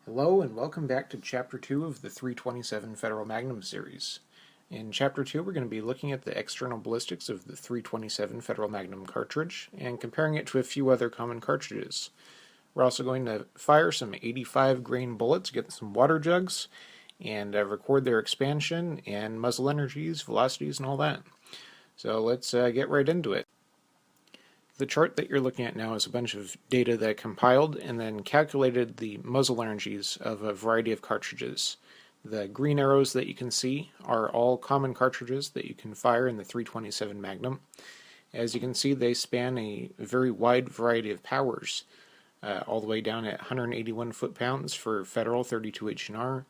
Hello and welcome back to Chapter 2 of the 327 Federal Magnum series. In Chapter 2 we're going to be looking at the external ballistics of the 327 Federal Magnum cartridge and comparing it to a few other common cartridges. We're also going to fire some 85 grain bullets, get some water jugs, and record their expansion and muzzle energies, velocities, and all that. So let's get right into it. The chart that you're looking at now is a bunch of data that I compiled and then calculated the muzzle energies of a variety of cartridges. The green arrows that you can see are all common cartridges that you can fire in the 327 Magnum. As you can see, they span a very wide variety of powers, all the way down at 181 foot-pounds for Federal 32 H&R,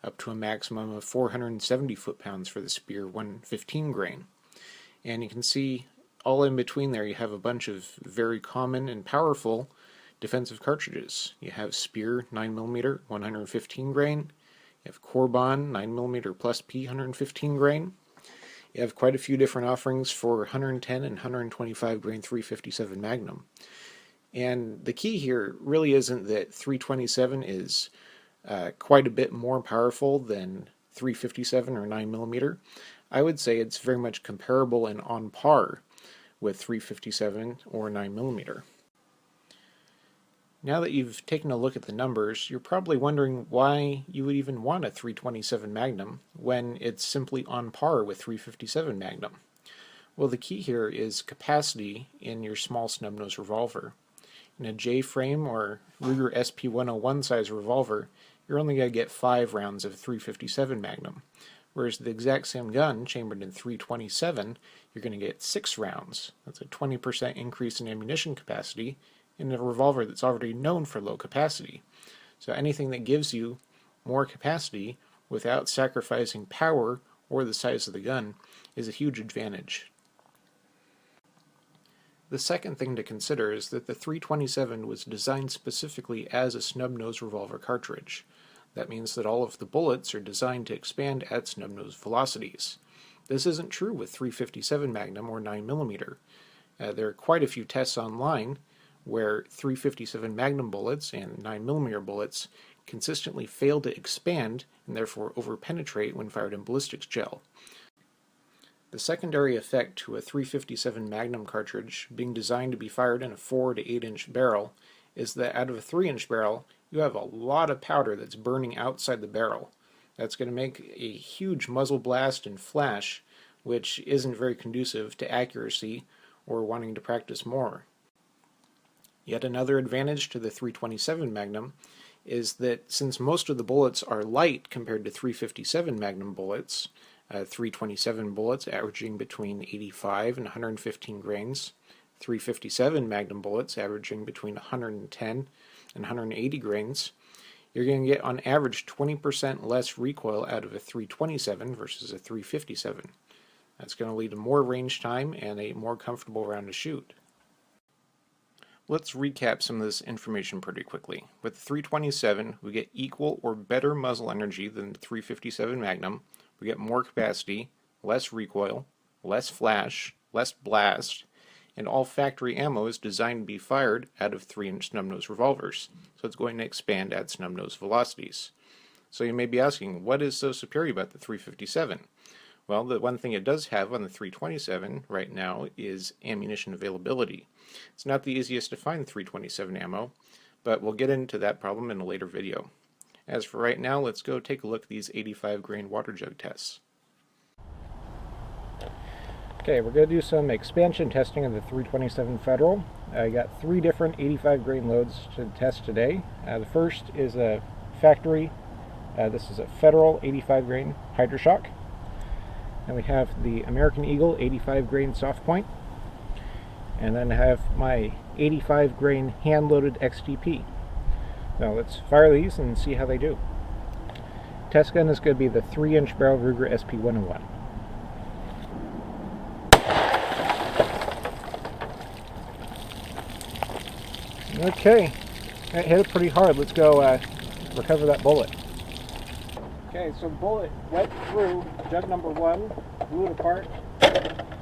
up to a maximum of 470 foot-pounds for the Spear 115 grain. And you can see all in between there you have a bunch of very common and powerful defensive cartridges. You have Spear 9mm 115 grain, you have Corbon 9mm plus P 115 grain, you have quite a few different offerings for 110 and 125 grain 357 Magnum. And the key here really isn't that 327 is quite a bit more powerful than 357 or 9mm. I would say it's very much comparable and on par with 357 or 9mm. Now that you've taken a look at the numbers, you're probably wondering why you would even want a 327 Magnum when it's simply on par with 357 Magnum. Well, the key here is capacity in your small snub-nose revolver. In a J-frame or Ruger SP101 size revolver, you're only going to get 5 rounds of 357 Magnum. Whereas the exact same gun, chambered in 327, you're going to get 6 rounds. That's a 20% increase in ammunition capacity in a revolver that's already known for low capacity. So anything that gives you more capacity without sacrificing power or the size of the gun is a huge advantage. The second thing to consider is that the 327 was designed specifically as a snub-nose revolver cartridge. That means that all of the bullets are designed to expand at snub-nose velocities. This isn't true with 357 Magnum or 9mm. There are quite a few tests online where 357 Magnum bullets and 9mm bullets consistently fail to expand and therefore overpenetrate when fired in ballistics gel. The secondary effect to a 357 Magnum cartridge being designed to be fired in a 4 to 8 inch barrel is that out of a 3 inch barrel, you have a lot of powder that's burning outside the barrel. That's going to make a huge muzzle blast and flash, which isn't very conducive to accuracy or wanting to practice more. Yet another advantage to the 327 Magnum is that since most of the bullets are light compared to 357 Magnum bullets, 327 bullets averaging between 85 and 115 grains, 357 Magnum bullets averaging between 110 and 180 grains, you're going to get on average 20% less recoil out of a 327 versus a 357. That's going to lead to more range time and a more comfortable round to shoot. Let's recap some of this information pretty quickly. With the 327, we get equal or better muzzle energy than the 357 Magnum. We get more capacity, less recoil, less flash, less blast, and all factory ammo is designed to be fired out of 3-inch snub-nose revolvers, so it's going to expand at snub-nose velocities. So you may be asking, what is so superior about the 357? Well, the one thing it does have on the 327 right now is ammunition availability. It's not the easiest to find 327 ammo, but we'll get into that problem in a later video. As for right now, let's go take a look at these 85 grain water jug tests. Okay, we're going to do some expansion testing of the 327 Federal. I got 3 different 85 grain loads to test today. The first is a factory, this is a Federal 85 grain hydra-shok. And we have the American Eagle 85 grain soft point. And then I have my 85 grain hand-loaded XTP. Now let's fire these and see how they do. Test gun is going to be the 3-inch barrel Ruger SP101. Okay, that hit it pretty hard. Let's go recover that bullet. Okay, so bullet went through jug number 1, blew it apart,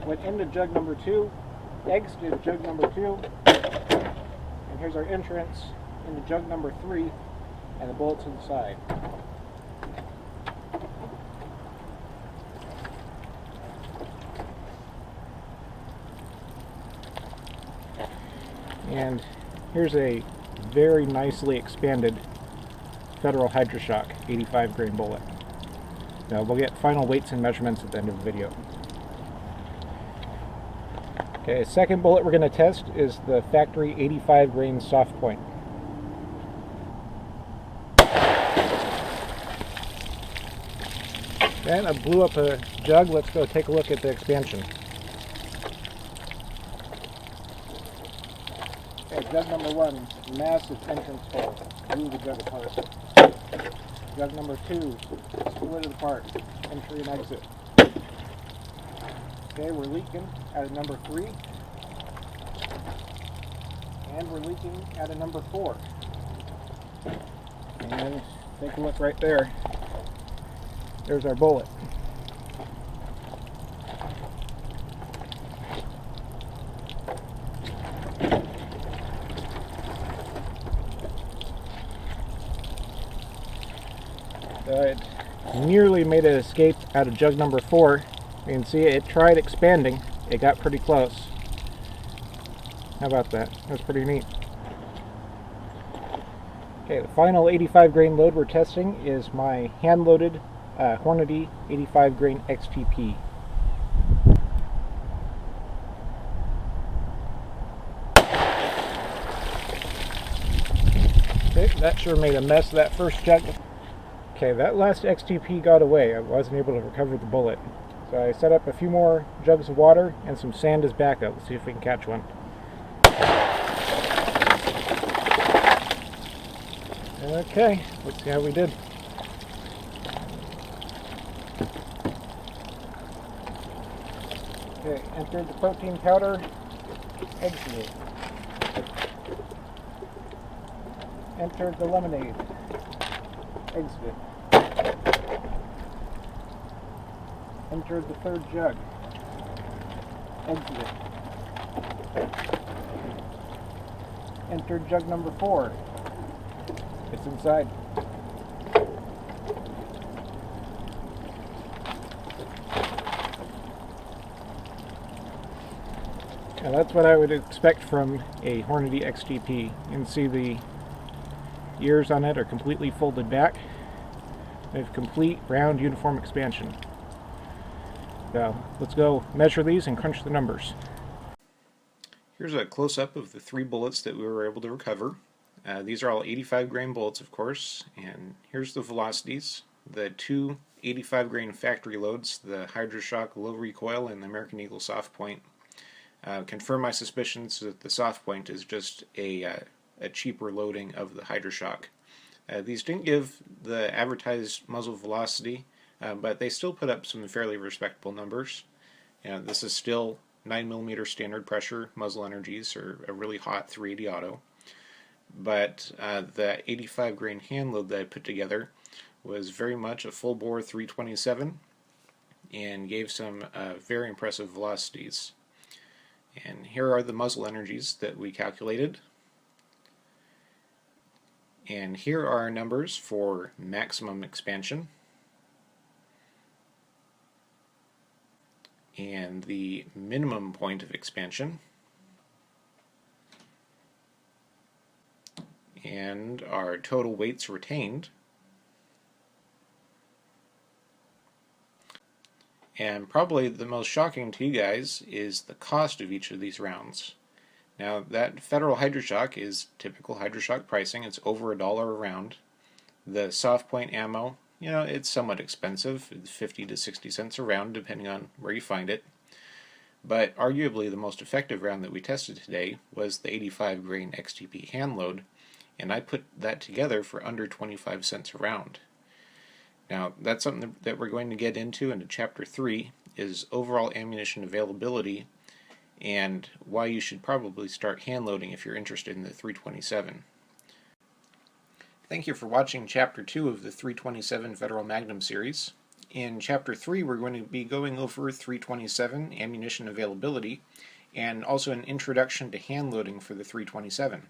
went into jug number 2, exited jug number 2, and here's our entrance into jug number 3. and the bullets inside. And here's a very nicely expanded Federal hydra-shok 85 grain bullet. Now we'll get final weights and measurements at the end of the video. Okay, second bullet we're going to test is the factory 85 grain soft point. And I blew up a jug. Let's go take a look at the expansion. Okay, jug number 1, massive entrance hole. Blew the jug apart. Jug number 2, split it apart. Entry and exit. Okay, we're leaking at a number 3. And we're leaking at a number 4. And take a look right there. There's our bullet. It nearly made an escape out of jug number 4. You can see it tried expanding. It got pretty close. How about that? That's pretty neat. Okay, the final 85 grain load we're testing is my hand-loaded Hornady 85 grain XTP. Okay, that sure made a mess of that first jug. Okay, that last XTP got away. I wasn't able to recover the bullet. So I set up a few more jugs of water and some sand as backup. Let's see if we can catch one. Okay, let's see how we did. Okay, entered the protein powder, exited. Entered the lemonade, exited. Entered the third jug, exited. Entered jug number 4, it's inside. Now that's what I would expect from a Hornady XTP. You can see the ears on it are completely folded back. They have complete round uniform expansion. Now let's go measure these and crunch the numbers. Here's a close-up of the 3 bullets that we were able to recover. These are all 85 grain bullets, of course, and here's the velocities. The 2 85 grain factory loads, the hydra-shok low recoil and the American Eagle soft point, confirm my suspicions that the soft point is just a cheaper loading of the hydra-shok. These didn't give the advertised muzzle velocity, but they still put up some fairly respectable numbers. This is still 9mm standard pressure muzzle energies, or a really hot 380 auto. But the 85 grain hand load that I put together was very much a full bore 327 and gave some very impressive velocities. And here are the muzzle energies that we calculated. And here are our numbers for maximum expansion and the minimum point of expansion, and our total weights retained, and probably the most shocking to you guys is the cost of each of these rounds. Now that Federal hydra-shok is typical hydra-shok pricing. It's over $1 a round. The soft point ammo, it's somewhat expensive, 50 to 60 cents a round depending on where you find it. But arguably the most effective round that we tested today was the 85 grain XTP hand load, and I put that together for under 25 cents a round. Now that's something that we're going to get into Chapter 3, is overall ammunition availability and why you should probably start hand loading if you're interested in the 327. Thank you for watching Chapter 2 of the 327 Federal Magnum series. In Chapter 3 we're going to be going over 327 ammunition availability and also an introduction to hand loading for the 327.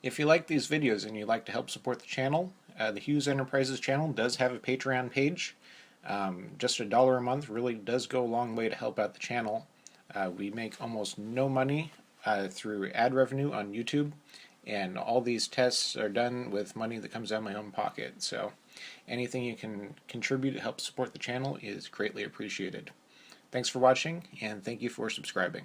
If you like these videos and you'd like to help support the channel, the Hughes Enterprises channel does have a Patreon page. Just $1 a month really does go a long way to help out the channel. We make almost no money through ad revenue on YouTube, and all these tests are done with money that comes out of my own pocket. So anything you can contribute to help support the channel is greatly appreciated. Thanks for watching, and thank you for subscribing.